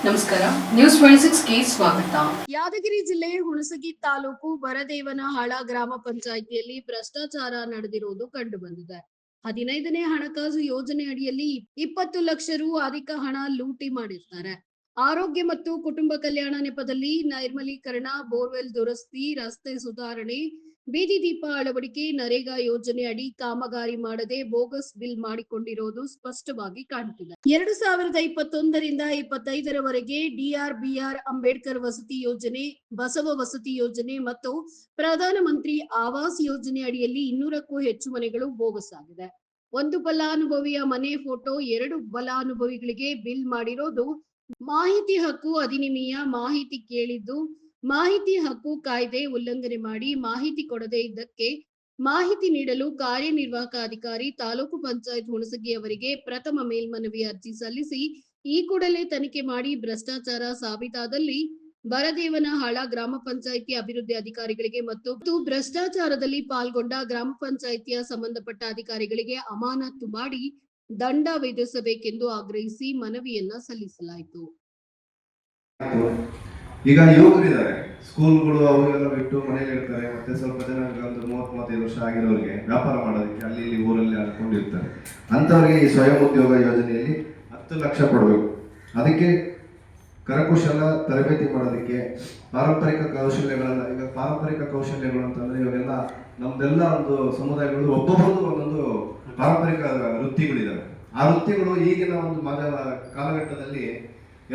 ನಮಸ್ಕಾರ, ನ್ಯೂಸ್ 26ಗೆ ಸ್ವಾಗತ. ಯಾದಗಿರಿ ಜಿಲ್ಲೆ ಹುಣಸಗಿ ತಾಲೂಕು ಬರದೇವನಹಾಳ ಗ್ರಾಮ ಪಂಚಾಯಿತಿಯಲ್ಲಿ ಭ್ರಷ್ಟಾಚಾರ ನಡೆದಿರುವುದು ಕಂಡುಬಂದಿದೆ. 15ನೇ ಹಣಕಾಸು ಯೋಜನೆ ಅಡಿಯಲ್ಲಿ 20 ಲಕ್ಷ ರು ಅಧಿಕ ಹಣ ಲೂಟಿ ಮಾಡಿರ್ತಾರೆ. ಆರೋಗ್ಯ ಮತ್ತು ಕುಟುಂಬ ಕಲ್ಯಾಣ ನೆಪದಲ್ಲಿ ನೈರ್ಮಲೀಕರಣ, ಬೋರ್ವೆಲ್ ದುರಸ್ತಿ, ರಸ್ತೆ ಸುಧಾರಣೆ, ಬೀದಿ ದೀಪ ಅಳವಡಿಕೆ, ನರೇಗಾ ಯೋಜನೆ ಅಡಿ ಕಾಮಗಾರಿ ಮಾಡದೆ ಬೋಗಸ್ ಬಿಲ್ ಮಾಡಿಕೊಂಡಿರುವುದು ಸ್ಪಷ್ಟವಾಗಿ ಕಾಣುತ್ತಿದೆ. 2021 ರಿಂದ 25ರವರೆಗೆ DRBR ಅಂಬೇಡ್ಕರ್ ವಸತಿ ಯೋಜನೆ, ಬಸವ ವಸತಿ ಯೋಜನೆ ಮತ್ತು ಪ್ರಧಾನಮಂತ್ರಿ ಆವಾಸ್ ಯೋಜನೆ ಅಡಿಯಲ್ಲಿ 200ಕ್ಕೂ ಹೆಚ್ಚು ಮನೆಗಳು ಬೋಗಸ್ ಆಗಿದೆ. ಒಂದು ಫಲಾನುಭವಿಯ ಮನೆ ಫೋಟೋ 2 ಫಲಾನುಭವಿಗಳಿಗೆ ಬಿಲ್ ಮಾಡಿರೋದು, ಮಾಹಿತಿ ಹಕ್ಕು ಅಧಿನಿಯಮ ಮಾಹಿತಿ ಕೇಳಿದ್ದು, ಮಾಹಿತಿ ಹಕ್ಕು ಕಾಯ್ದೆ ಉಲ್ಲಂಘನೆ ಮಾಡಿ ಮಾಹಿತಿ ಕೊಡದೇ ಇದ್ದಕ್ಕೆ ಮಾಹಿತಿ ನೀಡಲು ಕಾರ್ಯನಿರ್ವಾಹಕ ಅಧಿಕಾರಿ ತಾಲೂಕು ಪಂಚಾಯತ್ ಹುಣಸಗಿ ಅವರಿಗೆ ಪ್ರಥಮ ಮೇಲ್ಮನವಿ ಅರ್ಜಿ ಸಲ್ಲಿಸಿ ಈ ಕೂಡಲೇ ತನಿಖೆ ಮಾಡಿ ಭ್ರಷ್ಟಾಚಾರ ಸಾಬೀತಾದಲ್ಲಿ ಬರದೇವನಹಾಳ ಗ್ರಾಮ ಪಂಚಾಯಿತಿ ಅಭಿವೃದ್ಧಿ ಅಧಿಕಾರಿಗಳಿಗೆ ಮತ್ತು ಭ್ರಷ್ಟಾಚಾರದಲ್ಲಿ ಪಾಲ್ಗೊಂಡ ಗ್ರಾಮ ಪಂಚಾಯಿತಿಯ ಸಂಬಂಧಪಟ್ಟ ಅಧಿಕಾರಿಗಳಿಗೆ ಅಮಾನತು ಮಾಡಿ ದಂಡ ವಿಧಿಸಬೇಕೆಂದು ಆಗ್ರಹಿಸಿ ಮನವಿಯನ್ನ ಸಲ್ಲಿಸಲಾಯಿತು. ಈಗ ಯುವಕರಿದ್ದಾರೆ, ಸ್ಕೂಲ್ಗಳು ಅವೆಲ್ಲ ಬಿಟ್ಟು ಮನೇಲಿ ಇರ್ತಾರೆ. ಮತ್ತೆ ಸ್ವಲ್ಪ ಜನ ಒಂದು 30-35 ವರ್ಷ ಆಗಿರೋರಿಗೆ ವ್ಯಾಪಾರ ಮಾಡೋದಕ್ಕೆ ಅಲ್ಲಿ ಇಲ್ಲಿ ಊರಲ್ಲಿ ಅನ್ಕೊಂಡಿರ್ತಾರೆ. ಅಂಥವ್ರಿಗೆ ಈ ಸ್ವಯಂ ಉದ್ಯೋಗ ಯೋಜನೆಯಲ್ಲಿ 10 ಲಕ್ಷ ಕೊಡಬೇಕು. ಅದಕ್ಕೆ ಕರಕುಶಲ ತರಬೇತಿ ಮಾಡೋದಕ್ಕೆ ಪಾರಂಪರಿಕ ಕೌಶಲ್ಯಗಳನ್ನ, ಈಗ ಪಾರಂಪರಿಕ ಕೌಶಲ್ಯಗಳು ಅಂತಂದ್ರೆ ಇವಾಗೆಲ್ಲ ನಮ್ದೆಲ್ಲ ಒಂದು ಸಮುದಾಯಗಳು ಒಬ್ಬೊಬ್ಬರದ್ದು ಒಂದೊಂದು ಪಾರಂಪರಿಕ ವೃತ್ತಿಗಳಿದಾವೆ. ಆ ವೃತ್ತಿಗಳು ಈಗಿನ ಒಂದು ಕಾಲಘಟ್ಟದಲ್ಲಿ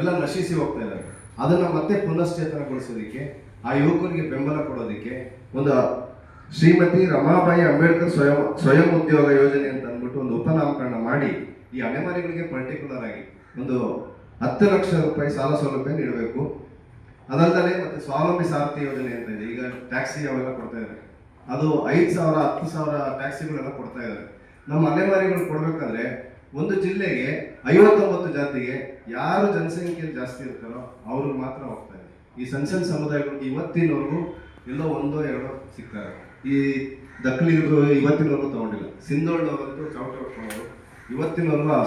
ಎಲ್ಲ ನಶಿಸಿ ಹೋಗ್ತಾ ಇದ್ದಾರೆ. ಅದನ್ನ ಮತ್ತೆ ಪುನಶ್ಚೇತನಗೊಳಿಸೋದಕ್ಕೆ, ಆ ಯುವಕರಿಗೆ ಬೆಂಬಲ ಕೊಡೋದಕ್ಕೆ ಒಂದು ಶ್ರೀಮತಿ ರಮಾಬಾಯಿ ಅಂಬೇಡ್ಕರ್ ಸ್ವಯಂ ಉದ್ಯೋಗ ಯೋಜನೆ ಅಂತ ಅಂದ್ಬಿಟ್ಟು ಒಂದು ಉಪನಾಮಕರಣ ಮಾಡಿ ಈ ಅಲೆಮಾರಿಗಳಿಗೆ ಪರ್ಟಿಕ್ಯುಲರ್ ಆಗಿ ಒಂದು 10 ಲಕ್ಷ ರೂಪಾಯಿ ಸಾಲ ಸೌಲಭ್ಯ ನೀಡಬೇಕು. ಅದಲ್ಲದೆ ಮತ್ತೆ ಸ್ವಾವಲಂಬಿ ಸಾರಥಿ ಯೋಜನೆ ಅಂತ ಇದೆ. ಈಗ ಟ್ಯಾಕ್ಸಿ ಅವೆಲ್ಲ ಕೊಡ್ತಾ ಇದ್ದಾರೆ. ಅದು 5,000 10,000 ಟ್ಯಾಕ್ಸಿಗಳೆಲ್ಲ ಕೊಡ್ತಾ ಇದ್ದಾರೆ. ನಮ್ಮ ಅಲೆಮಾರಿಗಳು ಕೊಡ್ಬೇಕಾದ್ರೆ ಒಂದು ಜಿಲ್ಲೆಗೆ 59 ಜಾತಿಗೆ ಯಾರು ಜನಸಂಖ್ಯೆ ಜಾಸ್ತಿ ಇರ್ತಾರೋ ಅವ್ರಿಗೆ ಮಾತ್ರ ಹೋಗ್ತಾ ಇದೆ. ಈ ಸಣ್ಣ ಸಮುದಾಯಗಳಿಗೆ ಇವತ್ತಿನವರೆಗೂ ಎಲ್ಲೋ 1-2 ಸಿಗ್ತಾರೆ. ಈ ದಕ್ಕಲಿಗರು ಇವತ್ತಿನವರೆಗೂ ತಗೊಂಡಿಲ್ಲ. ಸಿಂಧೋಳ್ನವರಂತೂ ಚೌಟ ಹೊಡ್ಕೊಂಡವರು ಇವತ್ತಿನವರೆಗೂ ಆ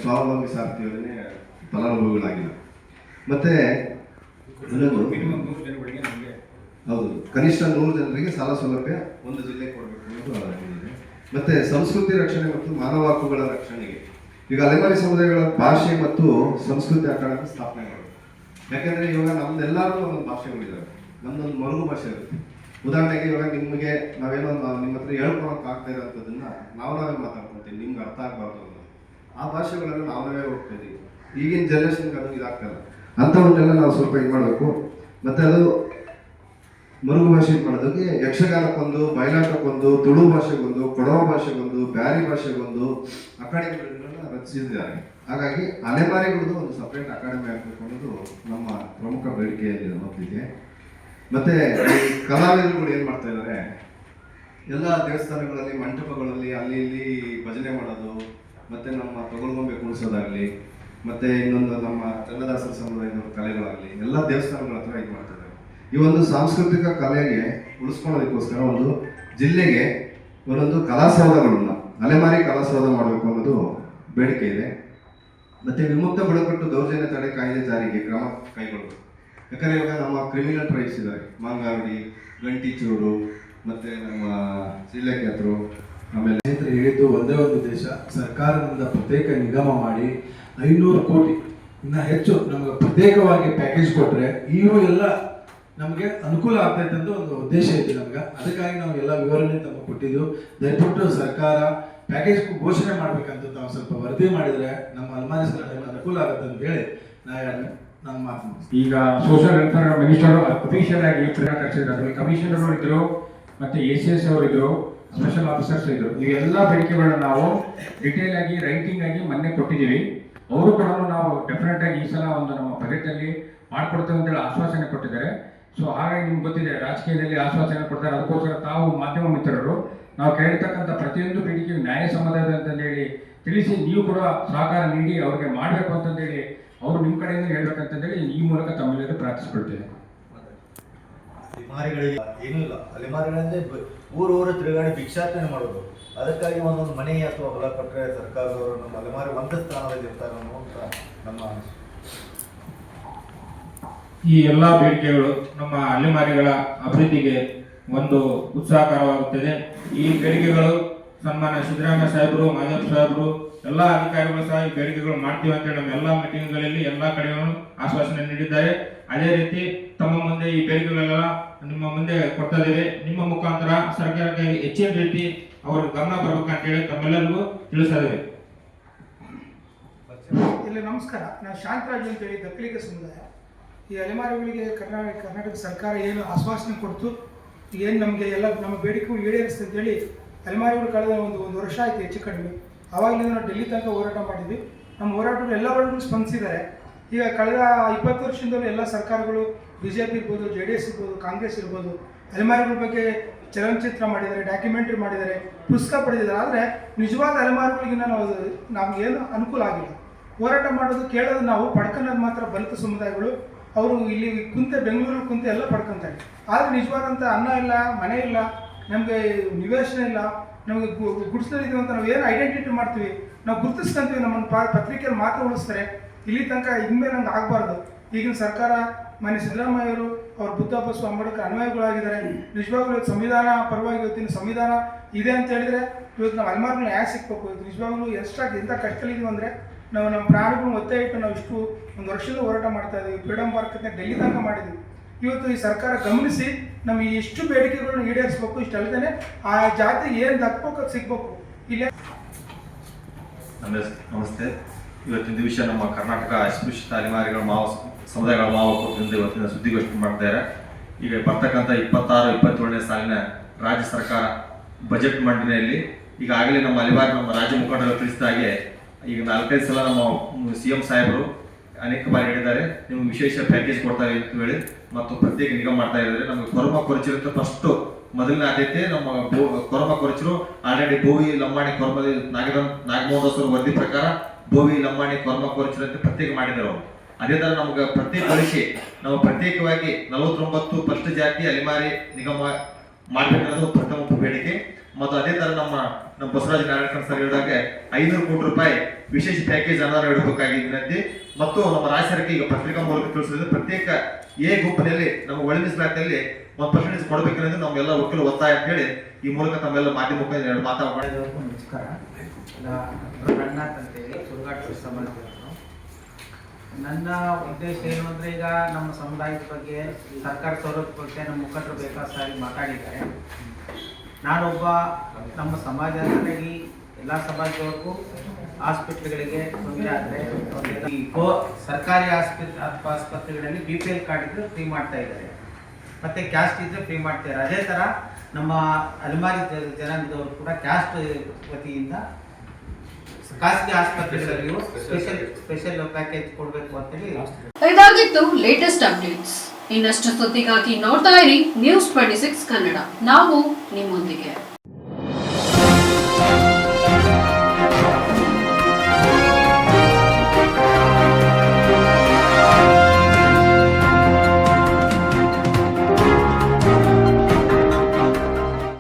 ಸ್ವಾವಲಂಬಿ ಸಾರಥಿ ಯೋಜನೆ ಫಲಾನುಭವಿಗಳಾಗಿಲ್ಲ. ಮತ್ತೆ ಹೌದು, ಕನಿಷ್ಠ 100 ಜನರಿಗೆ ಸಾಲ ಸೌಲಭ್ಯ ಒಂದು ಜಿಲ್ಲೆಗೆ ಕೊಡಬೇಕು ಅನ್ನೋದು ಇದೆ. ಮತ್ತೆ ಸಂಸ್ಕೃತಿ ರಕ್ಷಣೆ ಮತ್ತು ಮಾನವ ಹಕ್ಕುಗಳ ರಕ್ಷಣೆಗೆ ಈಗ ಅಲೆಮಾರಿ ಸಮುದಾಯಗಳ ಭಾಷೆ ಮತ್ತು ಸಂಸ್ಕೃತಿ ಅಕಾಡೆಮಿ ಸ್ಥಾಪನೆ ಮಾಡೋದು. ಯಾಕಂದ್ರೆ ಇವಾಗ ನಮ್ದೆಲ್ಲರೂ ಒಂದೊಂದು ಭಾಷೆಗಳಿದ್ದಾವೆ, ನಮ್ದೊಂದು ಮರುಗು ಭಾಷೆ ಇರುತ್ತೆ. ಉದಾಹರಣೆಗೆ ಇವಾಗ ನಿಮಗೆ ನಾವೇನೋ ನಿಮ್ಮ ಹತ್ರ ಹೇಳ್ಕೊಳಕ್ ಆಗ್ತಾ ಇರೋಂಥದ್ದನ್ನ ನಾವೇ ಮಾತಾಡ್ಕೊತೀವಿ, ನಿಮ್ಗೆ ಅರ್ಥ ಆಗ್ಬಾರ್ದು ಅನ್ನೋದು. ಆ ಭಾಷೆಗಳೆಲ್ಲ ನಾವೇ ಹೋಗ್ತಾ ಇದೀವಿ. ಈಗಿನ ಜನರೇಷನ್ಗೆ ಅದು ಇದಾಗ್ತಲ್ಲ. ಅಂಥವನ್ನೆಲ್ಲ ನಾವು ಸ್ವಲ್ಪ ಇದು ಮಾಡಬೇಕು. ಮತ್ತೆ ಅದು ಮರುಗು ಭಾಷೆ ಮಾಡೋದಕ್ಕೆ ಯಕ್ಷಗಾನಕ್ಕೊಂದು, ಬಯಲಾಟಕ್ಕೊಂದು, ತುಳು ಭಾಷೆಗೊಂದು, ಕೊಡವ ಭಾಷೆಗೊಂದು, ಬ್ಯಾರಿ ಭಾಷೆಗೊಂದು ಅಕಾಡೆಮಿಗಳನ್ನ ರಚಿಸಿದ್ದಾರೆ. ಹಾಗಾಗಿ ಅಲೆಮಾರಿಗಳದ್ದು ಒಂದು ಸಪ್ರೇಟ್ ಅಕಾಡೆಮಿ ಆಗಬೇಕು ಅನ್ನೋದು ನಮ್ಮ ಪ್ರಮುಖ ಬೇಡಿಕೆಯಲ್ಲಿ ಹೋಗ್ತಿದೆ. ಮತ್ತೆ ಕಲಾವಿದರುಗಳು ಏನ್ ಮಾಡ್ತಾ ಇದ್ದಾರೆ, ಎಲ್ಲ ದೇವಸ್ಥಾನಗಳಲ್ಲಿ, ಮಂಟಪಗಳಲ್ಲಿ ಅಲ್ಲಿ ಇಲ್ಲಿ ಭಜನೆ ಮಾಡೋದು, ಮತ್ತೆ ನಮ್ಮ ತೊಗಲ್ಗೊಂಬೆ ಕುಣಿಸೋದಾಗ್ಲಿ, ಮತ್ತೆ ಇನ್ನೊಂದು ನಮ್ಮ ಚನ್ನದಾಸರ ಸಮುದಾಯದ ಕಲೆಗಳಾಗ್ಲಿ ಎಲ್ಲ ದೇವಸ್ಥಾನಗಳ ಹತ್ರ ಇದು ಮಾಡ್ತಾರೆ. ಈ ಒಂದು ಸಾಂಸ್ಕೃತಿಕ ಕಲೆಗೆ ಉಳಿಸ್ಕೊಳ್ಳೋದಕ್ಕೋಸ್ಕರ ಒಂದು ಜಿಲ್ಲೆಗೆ ಒಂದೊಂದು ಕಲಾಸೌಧಗಳನ್ನ, ಅಲೆಮಾರಿ ಕಲಾಸೌಧ ಮಾಡಬೇಕು ಅನ್ನೋದು ಬೇಡಿಕೆ ಇದೆ. ಮತ್ತೆ ವಿಮುಕ್ತ ಬುಡಕಟ್ಟು ದೌರ್ಜನ್ಯ ತಡೆ ಕಾಯ್ದೆ ಜಾರಿಗೆ ಕ್ರಮ ಕೈಗೊಳ್ಳಬೇಕು. ಯಾಕಂದ್ರೆ ಇವಾಗ ನಮ್ಮ ಕ್ರಿಮಿನಲ್ ಟ್ರೈಬ್ಸ್ ಇದ್ದಾರೆ, ಮಾಂಗಾವಡಿ, ಗಂಟಿಚೂರು, ಮತ್ತೆ ನಮ್ಮ ಜಿಲ್ಲೆಕೆದ್ರು, ಆಮೇಲೆ ಹೇಳಿದ್ದು ಒಂದೇ ಒಂದು ದೇಶ. ಸರ್ಕಾರದಿಂದ ಪ್ರತ್ಯೇಕ ನಿಗಮ ಮಾಡಿ 500 ಕೋಟಿ ಇನ್ನ ಹೆಚ್ಚು ನಮಗೆ ಪ್ರತ್ಯೇಕವಾಗಿ ಪ್ಯಾಕೇಜ್ ಕೊಟ್ರೆ ಇವು ಎಲ್ಲ ನಮಗೆ ಅನುಕೂಲ ಆಗ್ತೈತೆ ಅಂತ ಒಂದು ಉದ್ದೇಶ ಇದೆ ನಮ್ಗೆ. ಅದಕ್ಕಾಗಿ ನಾವು ಎಲ್ಲ ವಿವರಣೆ ತಮಗೆ ಕೊಟ್ಟಿದ್ದು. ದಯವಿಟ್ಟು ಸರ್ಕಾರ ಪ್ಯಾಕೇಜ್ ಘೋಷಣೆ ಮಾಡ್ಬೇಕಂತ ನಾವು ಸ್ವಲ್ಪ ವರದಿ ಮಾಡಿದ್ರೆ ನಮ್ಮ ಅಲೆಮಾರಿ ಸಮುದಾಯಕ್ಕೆ ಅನುಕೂಲ ಆಗುತ್ತೆ ಅಂತ ಹೇಳಿ ನಾನು ಮಾತು. ಈಗ ಸೋಷಿಯಲ್ ವೆಲ್ಫೇರ್ ಮಿನಿಸ್ಟರ್ ಅಫಿಷಿಯಲ್ ಆಗಿ ಕಳಿಸಿದ್ರು, ಕಮಿಷನರ್ ಇದ್ರು, ಮತ್ತೆ ACS ಅವರು ಇದ್ರು, ಸ್ಪೆಷಲ್ ಆಫೀಸರ್ಸ್ ಇದ್ರು. ಇವೆಲ್ಲ ಬೇಡಿಕೆಗಳನ್ನ ನಾವು ಡಿಟೇಲ್ ಆಗಿ ರೈಟಿಂಗ್ ಆಗಿ ಮೊನ್ನೆ ಕೊಟ್ಟಿದ್ದೀವಿ. ಅವರು ಕೂಡ ನಾವು ಡೆಫಿನೆಟ್ ಆಗಿ ಈ ಸಲ ಒಂದು ನಮ್ಮ ಬಜೆಟ್ ಅಲ್ಲಿ ಮಾಡ್ಕೊಡ್ತೇವೆ ಅಂತೇಳಿ ಆಶ್ವಾಸನೆ ಕೊಟ್ಟಿದ್ದಾರೆ. ಸೊ ಹಾಗಾಗಿ ನಿಮ್ಗೆ ಗೊತ್ತಿದೆ, ರಾಜಕೀಯದಲ್ಲಿ ಆಶ್ವಾಸನೆ ಕೊಡ್ತಾರೆ. ಅದಕ್ಕೋಸ್ಕರ ತಾವು ಮಾಧ್ಯಮ ಮಿತ್ರರು ನಾವು ಕೇಳಿರ್ತಕ್ಕಂಥ ಪ್ರತಿಯೊಂದು ಬೇಡಿಕೆಯು ನ್ಯಾಯಸಮ್ಮತದ ಅಂತಂದೇಳಿ ತಿಳಿಸಿ ನೀವು ಕೂಡ ಸಹಕಾರ ನೀಡಿ ಅವ್ರಿಗೆ ಮಾಡಬೇಕು ಅಂತಂದೇಳಿ ಅವರು ನಿಮ್ಮ ಕಡೆಯಿಂದ ಹೇಳ್ಬೇಕಂತಂದೇಳಿ ಈ ಮೂಲಕ ತಮ್ಮೆಲ್ಲರೂ ಪ್ರಾರ್ಥಿಸ್ಕೊಳ್ತೇವೆ. ಅಲೆಮಾರಿಗಳಿಗೆ ಏನೂ ಇಲ್ಲ. ಅಲೆಮಾರಿಗಳಂದ್ರೆ ಊರೂರು ತಿರುಗಾಡಿ ಭಿಕ್ಷಾಟನೆ ಮಾಡೋದು. ಅದಕ್ಕಾಗಿ ಒಂದೊಂದು ಮನೆ ಅಥವಾ ಹೊಲ ಕೊಟ್ಟರೆ ಸರ್ಕಾರದವರು ನಮ್ಮ ಅಲೆಮಾರಿ ಒಂದು ಸ್ಥಾನದಲ್ಲಿ ಇರ್ತಾರೆ ಅನ್ನುವಂಥ ನಮ್ಮ ಈ ಎಲ್ಲ ಬೇಡಿಕೆಗಳು ನಮ್ಮ ಅಲೆಮಾರಿಗಳ ಅಭಿವೃದ್ಧಿಗೆ ಒಂದು ಉತ್ಸಾಹಕರವಾಗುತ್ತದೆ. ಈ ಬೇಡಿಕೆಗಳು ಸನ್ಮಾನ್ಯ ಸಿದ್ದರಾಮಯ್ಯ ಸಾಹೇಬರು, ಮಾದೇವ್ ಸಾಹೇಬರು, ಎಲ್ಲ ಅಧಿಕಾರಿಗಳು ಸಹ ಈ ಬೇಡಿಕೆಗಳು ಮಾಡ್ತೀವಿ ಅಂತೇಳಿ ನಮ್ಮ ಎಲ್ಲ ಮೀಟಿಂಗ್ಗಳಲ್ಲಿ ಎಲ್ಲ ಕಡೆಯೂ ಆಶ್ವಾಸನೆ ನೀಡಿದ್ದಾರೆ. ಅದೇ ರೀತಿ ತಮ್ಮ ಮುಂದೆ ಈ ಬೇಡಿಕೆಗಳೆಲ್ಲ ನಿಮ್ಮ ಮುಂದೆ ಕೊಡ್ತಾ ಇದ್ದೇವೆ. ನಿಮ್ಮ ಮುಖಾಂತರ ಸರ್ಕಾರಕ್ಕೆ ಹೆಚ್ಚಿನ ರೀತಿ ಅವರ ಗಮನ ಬರ್ಬೇಕಂತೇಳಿ ತಮ್ಮೆಲ್ಲರಿಗೂ ತಿಳಿಸ್ತಾ ಇದ್ದೇವೆ. ಇಲ್ಲಿ ನಮಸ್ಕಾರ, ನಾನು ಶಾಂತರಾಜು ಅಂತೇಳಿ ದಕ್ಕಲಿಗ ಸಮುದಾಯ. ಈ ಅಲೆಮಾರಿಗಳಿಗೆ ಕರ್ನಾಟಕ ಸರ್ಕಾರ ಏನು ಆಶ್ವಾಸನೆ ಕೊಡ್ತು, ಏನು ನಮಗೆ ಎಲ್ಲ ನಮ್ಮ ಬೇಡಿಕೆಗಳು ಈಡೇರಿಸ್ತದೆ ಅಂತೇಳಿ ಅಲೆಮಾರಿಗಳು ಕಳೆದ ಒಂದು ವರ್ಷ ಆಯಿತು ಹೆಚ್ಚು ಕಡಿಮೆ. ಆವಾಗಲಿಂದ ನಾವು ಡೆಲ್ಲಿ ತನಕ ಹೋರಾಟ ಮಾಡಿದ್ವಿ. ನಮ್ಮ ಹೋರಾಟಗಳು ಎಲ್ಲ ವರ್ಗಗಳು ಸ್ಪಂದಿಸಿದ್ದಾರೆ. ಈಗ ಕಳೆದ 20 ವರ್ಷದಿಂದಲೂ ಎಲ್ಲ ಸರ್ಕಾರಗಳು BJP ಇರ್ಬೋದು, JDS ಇರ್ಬೋದು, ಕಾಂಗ್ರೆಸ್ ಇರ್ಬೋದು, ಅಲೆಮಾರಿಗಳ ಬಗ್ಗೆ ಚಲನಚಿತ್ರ ಮಾಡಿದ್ದಾರೆ, ಡಾಕ್ಯುಮೆಂಟ್ರಿ ಮಾಡಿದ್ದಾರೆ, ಪುಸ್ತಕ ಪಡೆದಿದ್ದಾರೆ. ಆದರೆ ನಿಜವಾದ ಅಲೆಮಾರಿಗಳಿಗಿನ್ನ ನಮಗೇನು ಅನುಕೂಲ ಆಗಿಲ್ಲ. ಹೋರಾಟ ಮಾಡೋದು ಕೇಳೋದು ನಾವು ಪಡ್ಕೊಳ್ಳೋದು ಮಾತ್ರ ಬಲಿತ ಸಮುದಾಯಗಳು. ಅವರು ಇಲ್ಲಿ ಬೆಂಗಳೂರಲ್ಲಿ ಕುಂತ ಎಲ್ಲ ಪಡ್ಕೊತಾರೆ. ಆದರೆ ನಿಜವಾದಂಥ ಅನ್ನ ಇಲ್ಲ, ಮನೆ ಇಲ್ಲ, ನಮಗೆ ನಿವೇಶನ ಇಲ್ಲ, ನಮಗೆ ಗುಡಿಸ್ಲಿದ್ದೀವಿ ಅಂತ ನಾವು ಏನು ಐಡೆಂಟಿಟಿ ಮಾಡ್ತೀವಿ, ನಾವು ಗುರುತಿಸ್ಕೊಂತೀವಿ, ನಮ್ಮನ್ನು ಪತ್ರಿಕೆಯಲ್ಲಿ ಮಾತ್ರ ಉಳಿಸ್ತಾರೆ. ಇಲ್ಲಿ ತನಕ ಇನ್ಮೇಲೆ ನಮ್ಗೆ ಆಗಬಾರ್ದು. ಈಗಿನ ಸರ್ಕಾರ ಮಾನ್ಯ ಸಿದ್ದರಾಮಯ್ಯವರು ಅವ್ರ ಬುದ್ಧ ಬಸವ ಅಂಬೇಡ್ಕರ್ ಅನ್ವಯಗಳಾಗಿದ್ದಾರೆ. ನಿಜವಾಗ್ಲೂ ಇವತ್ತು ಸಂವಿಧಾನ ಪರವಾಗಿ ಇವತ್ತಿನ ಸಂವಿಧಾನ ಇದೆ ಅಂತ ಹೇಳಿದ್ರೆ ಇವತ್ತು ನಾವು ಅಲೆಮಾರಿಗಳನ್ನ ಯಾಕೆ ಸಿಕ್ಬೇಕು. ಇವತ್ತು ನಿಜವಾಗ್ಲೂ ಎಂಥ ಕಷ್ಟದಲ್ಲಿದ್ದೀವಿ ಅಂದರೆ ನಾವು ನಮ್ಮ ಪ್ರಾಣಿಗಳನ್ನ ಒತ್ತೆ ಇಟ್ಟು ನಾವು ಇಷ್ಟು ಒಂದು ವರ್ಷದಿಂದ ಹೋರಾಟ ಮಾಡ್ತಾ ಇದ್ದೀವಿ. ಫ್ರೀಡಮ್ ಪಾರ್ಕ್ ಅಂತ ಡೆಲ್ಲಿ ತನಕ ಮಾಡಿದ್ವಿ. ಇವತ್ತು ಈ ಸರ್ಕಾರ ಗಮನಿಸಿ ನಮಗೆ ಎಷ್ಟು ಬೇಡಿಕೆಗಳನ್ನ ಈಡೇರಿಸ್ಬೇಕು, ಇಷ್ಟಲ್ಲದೇ ಆ ಜಾತಿ ಏನು ದಕ್ಕಬೇಕು ಅದು ಸಿಗ್ಬೇಕು. ಇಲ್ಲೇ ನಮಸ್ತೆ. ಇವತ್ತಿನ ದಿವಸ ನಮ್ಮ ಕರ್ನಾಟಕ ಅಸ್ಪೃಶ್ಯತ ಅಲೆಮಾರಿಗಳ ಸಮುದಾಯಗಳ ಮಾವಕರಿಂದ ಇವತ್ತಿನ ಸುದ್ದಿಗೋಷ್ಠಿ ಮಾಡ್ತಾರೆ. ಈಗ ಬರ್ತಕ್ಕಂಥ 26-27ನೇ ಸಾಲಿನ ರಾಜ್ಯ ಸರ್ಕಾರ ಬಜೆಟ್ ಮಂಡನೆಯಲ್ಲಿ ಈಗಾಗಲೇ ನಮ್ಮ ಅಲೆಮಾರಿ ನಮ್ಮ ರಾಜ್ಯ ಮುಖಂಡರು ತಿಳಿಸಿದ ಹಾಗೆ ಈಗ 4-5 ಸಲ ನಮ್ಮ CM ಸಾಹೇಬರು ಅನೇಕ ಬಾರಿ ಹೇಳಿದ್ದಾರೆ, ನಿಮ್ಗೆ ವಿಶೇಷ ಪ್ಯಾಕೇಜ್ ಕೊಡ್ತಾ ಅಂತ ಹೇಳಿ ಮತ್ತು ಪ್ರತ್ಯೇಕ ನಿಗಮ ಮಾಡ್ತಾ ಇದ್ದಾರೆ. ನಮಗೆ ಕೊರಮ ಕೊರಚಿರುತ್ತೆ ಫಸ್ಟ್ ಮೊದಲನೇ ಆದ್ಯತೆ. ನಮ್ಮ ಕೊರಮ ಕೊರಚರು ಆಲ್ರೆಡಿ ಬೋವಿ ಲಂಬಾಣಿ ಕೊರಮದ ನಾಗಮೋಹನ್ ವರದಿ ಪ್ರಕಾರ ಬೋವಿ ಲಂಬಾಣಿ ಕೊರಮ ಕೊರಚರು ಅಂತ ಪ್ರತ್ಯೇಕ ಮಾಡಿದ್ದಾರೆ ಅವರು. ಅದೇ ಥರ ನಮ್ಗೆ ಪ್ರತ್ಯೇಕಗೊಳಿಸಿ ನಾವು ಪ್ರತ್ಯೇಕವಾಗಿ 49 ಫಸ್ಟ್ ಜಾತಿ ಅಲೆಮಾರಿ ನಿಗಮ ಮಾಡಬೇಕನ್ನೋದು ಪ್ರಥಮ ಬೇಡಿಕೆ. ಮತ್ತು ಅದೇ ಥರ ನಮ್ಮ ಬಸವರಾಜ ನಾರಾಯಣ ಸರ್ ಹೇಳಿದಾಗ 500 ಕೋಟಿ ರೂಪಾಯಿ ವಿಶೇಷ ಪ್ಯಾಕೇಜ್ ಅನುದಾನ ಇಡಬೇಕಾಗಿ ವಿನಂತಿ. ಮತ್ತು ನಮ್ಮ ರಾಜ್ಯ ಸರ್ಕಾರ ಈಗ ಪತ್ರಿಕಾ ಮೂಲಕ ತಿಳಿಸಿದ್ರೆ ಪ್ರತ್ಯೇಕ ಗುಂಪಿನಲ್ಲಿ ನಮ್ಮ ಒಳ ಮೀಸಲಾತಿಯಲ್ಲಿ 1% ಕೊಡಬೇಕನ್ನೋದು ನಮ್ಮೆಲ್ಲ ಒಕ್ಕಲು ಒತ್ತಾಯ ಅಂತ ಹೇಳಿ ಈ ಮೂಲಕ ತಮ್ಮೆಲ್ಲ ಮಾಧ್ಯಮ ಮುಖಾಂತರ ಎರಡು ಮಾತಾಡೋದು. ನಮಸ್ಕಾರ. ರಂಗನಾಥ್ ಅಂತೇಳಿ ಸುರ್ಗಾಟೂರು ಸಮಾಜದವರು. ನನ್ನ ಉದ್ದೇಶ ಏನು ಅಂದರೆ, ಈಗ ನಮ್ಮ ಸಮುದಾಯದ ಬಗ್ಗೆ ಸರ್ಕಾರ ಸೌಲಭ್ಯ ಬಗ್ಗೆ ನಮ್ಮ ಮುಖಂಡರು ಬೇಕಾದ ಸಾರಿ ಮಾತಾಡಿದ್ದಾರೆ. ನಾನೊಬ್ಬ ನಮ್ಮ ಸಮಾಜದಲ್ಲಿ ಎಲ್ಲ ಸಮಾಜದವರೆಗೂ ಆಸ್ಪತ್ರೆಗಳಿಗೆ ತೊಂದರೆ ಆದರೆ ಈ ಸರ್ಕಾರಿ ಆಸ್ಪತ್ರೆಗಳಲ್ಲಿ BPL ಕಾರ್ಡ್ ಇದ್ರೆ ಫ್ರೀ ಮಾಡ್ತಾ ಇದ್ದಾರೆ, ಮತ್ತು ಕ್ಯಾಸ್ಟ್ ಇದ್ರೆ ಫ್ರೀ ಮಾಡ್ತಾರೆ. ಅದೇ ಥರ ನಮ್ಮ ಅಲೆಮಾರಿ ಜನಾಂಗದವರು ಕೂಡ ಕ್ಯಾಸ್ಟ್ ವತಿಯಿಂದ ಖಾಸಗಿ ಆಸ್ಪತ್ರೆಗಳಲ್ಲಿಯೂ ಸ್ಪೆಷಲ್ ಪ್ಯಾಕೇಜ್ ಕೊಡಬೇಕು ಅಂತೇಳಿ. ಇದಾಗಿತ್ತು ಲೇಟೆಸ್ಟ್ ಅಪ್ಡೇಟ್ಸ್. ಇನ್ನಷ್ಟು ಸುದ್ದಿಗಾಗಿ ನೋಡ್ತಾ ಇರಿ News 26 ಕನ್ನಡ. ನಾವು ನಿಮ್ಮೊಂದಿಗೆ.